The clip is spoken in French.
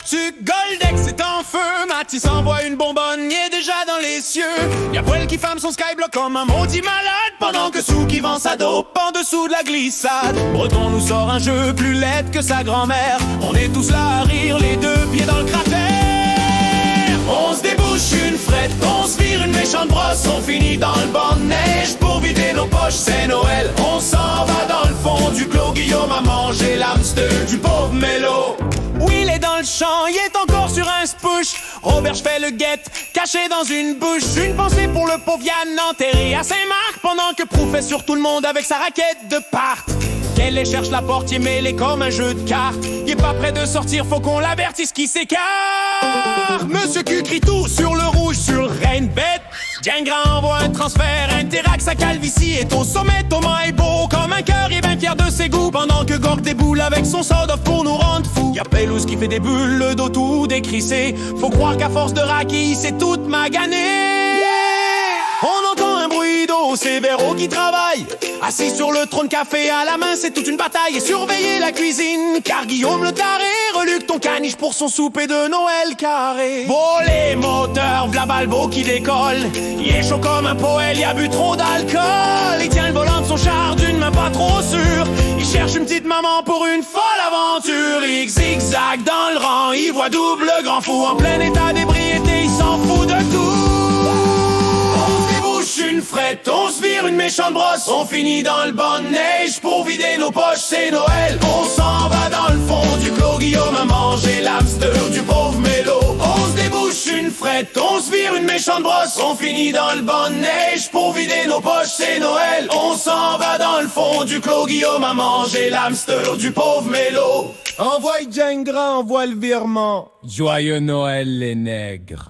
Tu Goldex c'est en feu, Mathis envoie une bonbonne, y est déjà dans les cieux. Y'a Poel qui fame son skyblock comme un maudit malade, pendant que Sou qui vend sa dope en dessous de la glissade. Breton nous sort un jeu plus laid que sa grand-mère. On est tous là à rire, les deux pieds dans le cratère. On se débouche une frette, on se vire une méchante brosse. On finit dans le banc de neige pour vider nos poches, c'est Noël. On s'en va dans le fond du clos, Guillaume a mangé l'hamster du pauvre Mélo. Oui, il est dans le champ, il est encore sur un spouche. Roberge fait le guette, caché dans une bouche. Une pensée pour le pauvre Yann enterré à Saint-Marc, pendant que Prou fait sur tout le monde avec sa raquette de part. Qu'elle cherche la porte, il mêlé comme un jeu de cartes. Il est pas prêt de sortir, faut qu'on l'avertisse qui s'écarte. Monsieur Q crie tout sur le rouge, sur le Reine Bête. Gingras envoie un transfert, Interact sa calvitie est au sommet. Thomas est beau comme un cœur, il est bien fier de ses goûts, pendant que Gorg déboule avec son soda pour nous rendre fous. Y'a Pelouse qui fait des bulles, le dos tout décrissé. Faut croire qu'à force de raki, c'est toute magané. On entend un bruit d'eau, c'est Véro qui travaille. Assis sur le trône café à la main, c'est toute une bataille. Et surveiller la cuisine, car Guillaume le taré reluque ton caniche pour son souper de Noël carré. Bon, les moteurs, v'là Balbo qui décolle. Il est chaud comme un poêle, il a bu trop d'alcool. Il tient le volant de son char d'une main pas trop sûre. Il cherche une petite maman pour une folle aventure. Il zigzag dans le rang, il voit double grand fou. En plein état d'ébriété, il s'en fout de tout. Une frette, on se vire une méchante brosse. On finit dans le banc de neige pour vider nos poches, c'est Noël. On s'en va dans le fond du clos, Guillaume a mangé l'hamster du pauvre Mélo. On se débouche une frette, on se vire une méchante brosse. On finit dans le banc de neige pour vider nos poches, c'est Noël. On s'en va dans le fond du clos, Guillaume a mangé l'hamster du pauvre Mélo. Envoie Gingras, envoie le virement. Joyeux Noël les nègres.